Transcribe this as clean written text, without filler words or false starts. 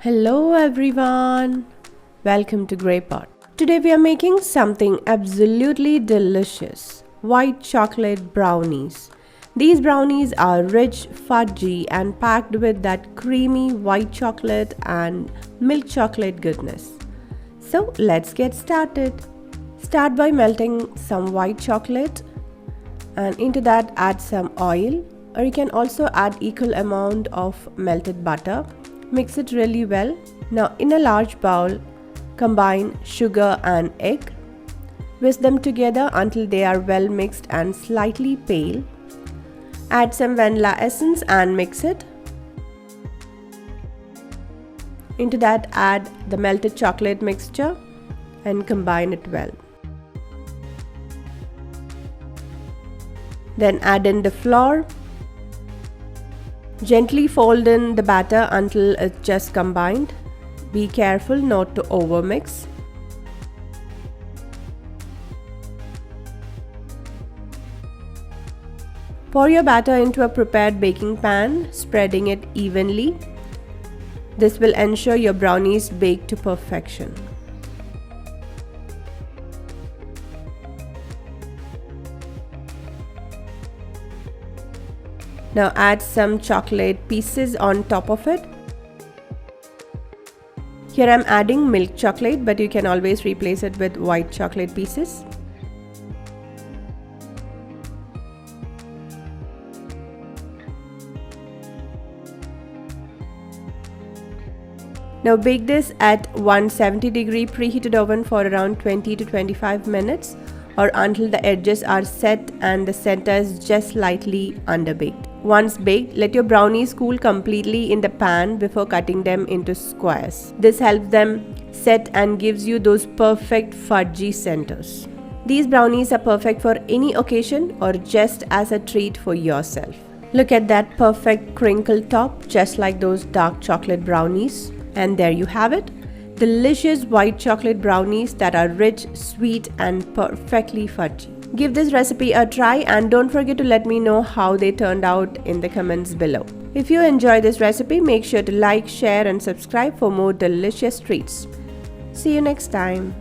Hello everyone, welcome to Grey Pot. Today we are making something absolutely delicious, white chocolate brownies. These brownies are rich, fudgy and packed with that creamy white chocolate and milk chocolate goodness. So let's get started. Start by melting some white chocolate and into that add some oil, or you can also add equal amount of melted butter. Mix it really well. Now in a large bowl, combine sugar and egg. Whisk them together until they are well mixed and slightly pale. Add some vanilla essence and mix it. Into that add the melted chocolate mixture and combine it well. Then add in the flour. Gently fold in the batter until it's just combined. Be careful not to overmix. Pour your batter into a prepared baking pan, spreading it evenly. This will ensure your brownies bake to perfection. Now add some chocolate pieces on top of it. Here I'm adding milk chocolate, but you can always replace it with white chocolate pieces. Now bake this at 170-degree preheated oven for around 20 to 25 minutes or until the edges are set and the center is just slightly underbaked. Once baked, let your brownies cool completely in the pan before cutting them into squares. This helps them set and gives you those perfect fudgy centers. These brownies are perfect for any occasion or just as a treat for yourself. Look at that perfect crinkle top, just like those dark chocolate brownies. And there you have it. Delicious white chocolate brownies that are rich, sweet and perfectly fudgy. Give this recipe a try and don't forget to let me know how they turned out in the comments below. If you enjoy this recipe, make sure to like, share and subscribe for more delicious treats. See you next time.